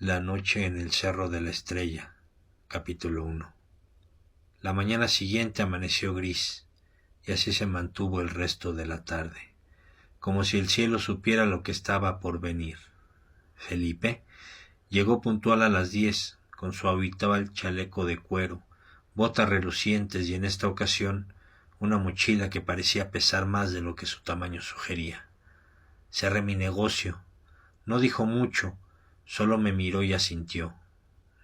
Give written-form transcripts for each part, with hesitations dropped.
La noche en el Cerro de la Estrella, capítulo 1. La mañana siguiente amaneció gris, y así se mantuvo el resto de la tarde, como si el cielo supiera lo que estaba por venir. Felipe llegó puntual a las 10, con su habitual chaleco de cuero, botas relucientes y en esta ocasión una mochila que parecía pesar más de lo que su tamaño sugería. Cerré mi negocio. No dijo mucho, solo me miró y asintió.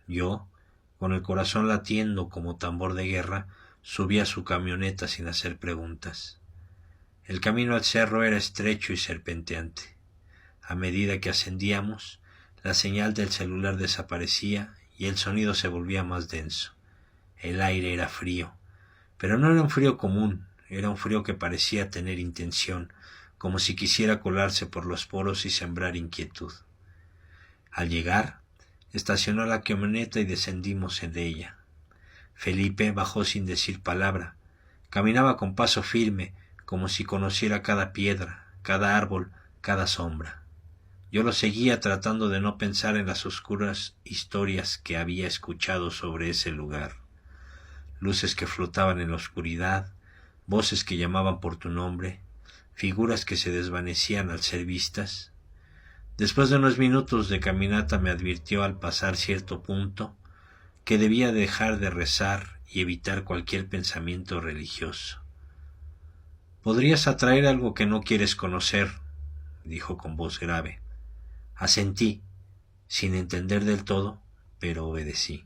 Yo, con el corazón latiendo como tambor de guerra, subí a su camioneta sin hacer preguntas. El camino al cerro era estrecho y serpenteante. A medida que ascendíamos, la señal del celular desaparecía y el sonido se volvía más denso. El aire era frío, pero no era un frío común, era un frío que parecía tener intención, como si quisiera colarse por los poros y sembrar inquietud. Al llegar, estacionó la camioneta y descendimos de ella. Felipe bajó sin decir palabra. Caminaba con paso firme, como si conociera cada piedra, cada árbol, cada sombra. Yo lo seguía tratando de no pensar en las oscuras historias que había escuchado sobre ese lugar. Luces que flotaban en la oscuridad, voces que llamaban por tu nombre, figuras que se desvanecían al ser vistas. Después de unos minutos de caminata me advirtió al pasar cierto punto que debía dejar de rezar y evitar cualquier pensamiento religioso. «Podrías atraer algo que no quieres conocer», dijo con voz grave. Asentí, sin entender del todo, pero obedecí.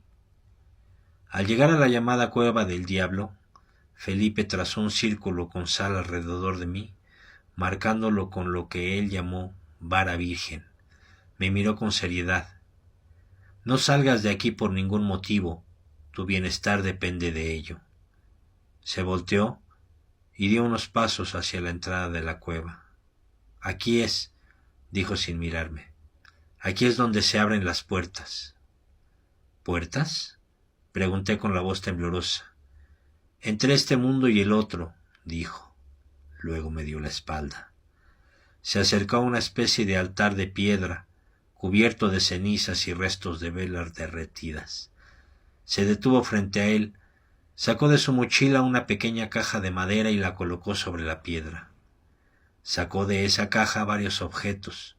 Al llegar a la llamada Cueva del Diablo, Felipe trazó un círculo con sal alrededor de mí, marcándolo con lo que él llamó vara virgen. Me miró con seriedad. «No salgas de aquí por ningún motivo, tu bienestar depende de ello». Se volteó y dio unos pasos hacia la entrada de la cueva. «Aquí es», dijo sin mirarme. «Aquí es donde se abren las puertas». «¿Puertas?», pregunté con la voz temblorosa. «Entre este mundo y el otro», dijo. Luego me dio la espalda. Se acercó a una especie de altar de piedra, cubierto de cenizas y restos de velas derretidas. Se detuvo frente a él, sacó de su mochila una pequeña caja de madera y la colocó sobre la piedra. Sacó de esa caja varios objetos,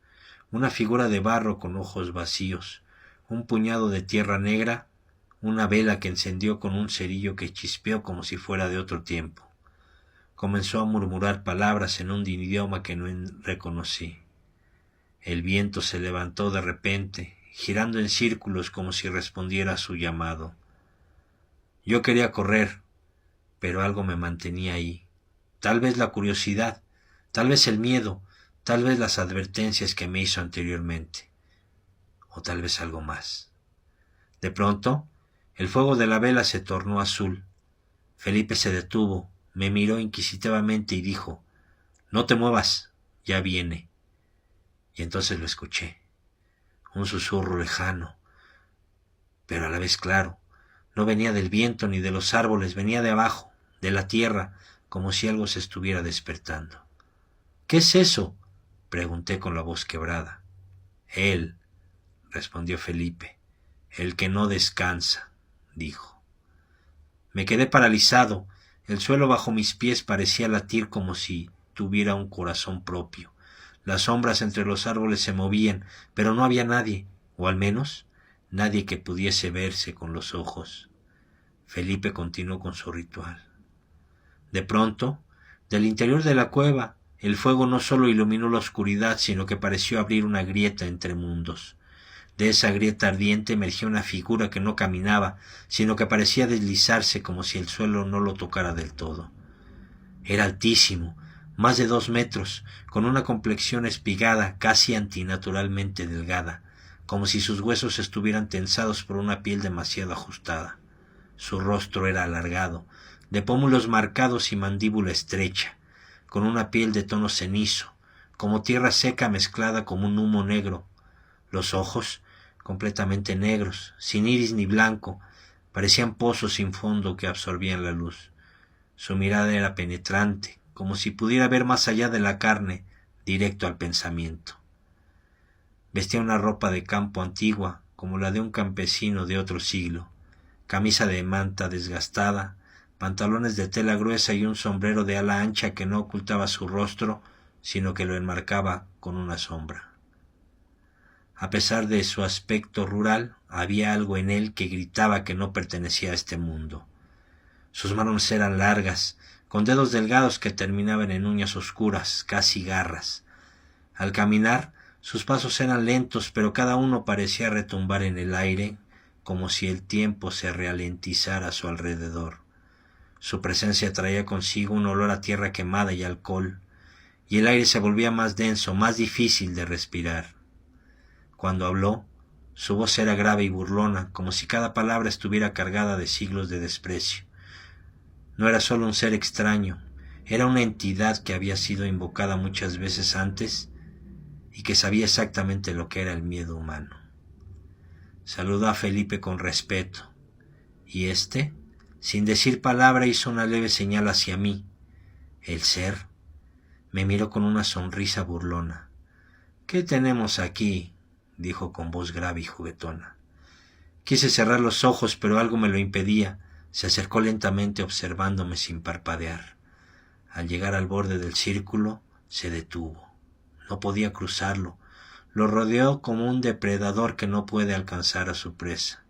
una figura de barro con ojos vacíos, un puñado de tierra negra, una vela que encendió con un cerillo que chispeó como si fuera de otro tiempo. Comenzó a murmurar palabras en un idioma que no reconocí. El viento se levantó de repente, girando en círculos como si respondiera a su llamado. Yo quería correr, pero algo me mantenía ahí. Tal vez la curiosidad, tal vez el miedo, tal vez las advertencias que me hizo anteriormente, o tal vez algo más. De pronto, el fuego de la vela se tornó azul. Felipe se detuvo, me miró inquisitivamente y dijo: «No te muevas, ya viene». Y entonces lo escuché. Un susurro lejano, pero a la vez claro. No venía del viento ni de los árboles, venía de abajo, de la tierra, como si algo se estuviera despertando. «¿Qué es eso?», pregunté con la voz quebrada. «Él», respondió Felipe. «El que no descansa», dijo. Me quedé paralizado. El suelo bajo mis pies parecía latir como si tuviera un corazón propio. Las sombras entre los árboles se movían, pero no había nadie, o al menos nadie que pudiese verse con los ojos. Felipe continuó con su ritual. De pronto, del interior de la cueva, el fuego no solo iluminó la oscuridad, sino que pareció abrir una grieta entre mundos. De esa grieta ardiente emergía una figura que no caminaba, sino que parecía deslizarse como si el suelo no lo tocara del todo. Era altísimo, más de 2 metros, con una complexión espigada, casi antinaturalmente delgada, como si sus huesos estuvieran tensados por una piel demasiado ajustada. Su rostro era alargado, de pómulos marcados y mandíbula estrecha, con una piel de tono cenizo, como tierra seca mezclada con un humo negro. Los ojos, completamente negros, sin iris ni blanco, parecían pozos sin fondo que absorbían la luz. Su mirada era penetrante, como si pudiera ver más allá de la carne, directo al pensamiento. Vestía una ropa de campo antigua, como la de un campesino de otro siglo, camisa de manta desgastada, pantalones de tela gruesa y un sombrero de ala ancha que no ocultaba su rostro, sino que lo enmarcaba con una sombra. A pesar de su aspecto rural, había algo en él que gritaba que no pertenecía a este mundo. Sus manos eran largas, con dedos delgados que terminaban en uñas oscuras, casi garras. Al caminar, sus pasos eran lentos, pero cada uno parecía retumbar en el aire, como si el tiempo se ralentizara a su alrededor. Su presencia traía consigo un olor a tierra quemada y alcohol, y el aire se volvía más denso, más difícil de respirar. Cuando habló, su voz era grave y burlona, como si cada palabra estuviera cargada de siglos de desprecio. No era solo un ser extraño, era una entidad que había sido invocada muchas veces antes y que sabía exactamente lo que era el miedo humano. Saludó a Felipe con respeto, y éste, sin decir palabra, hizo una leve señal hacia mí. El ser me miró con una sonrisa burlona. «¿Qué tenemos aquí?», dijo con voz grave y juguetona. Quise cerrar los ojos, pero algo me lo impedía. Se acercó lentamente observándome sin parpadear. Al llegar al borde del círculo, se detuvo. No podía cruzarlo. Lo rodeó como un depredador que no puede alcanzar a su presa.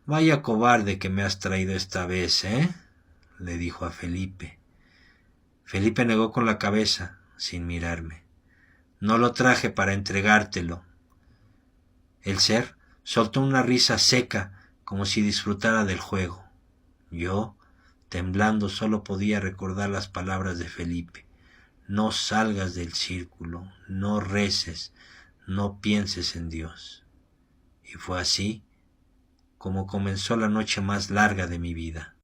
«Vaya cobarde que me has traído esta vez, ¿eh?», le dijo a Felipe. Felipe negó con la cabeza, sin mirarme. «No lo traje para entregártelo». El ser soltó una risa seca, como si disfrutara del juego. Yo, temblando, solo podía recordar las palabras de Felipe. «No salgas del círculo, no reces, no pienses en Dios». Y fue así como comenzó la noche más larga de mi vida.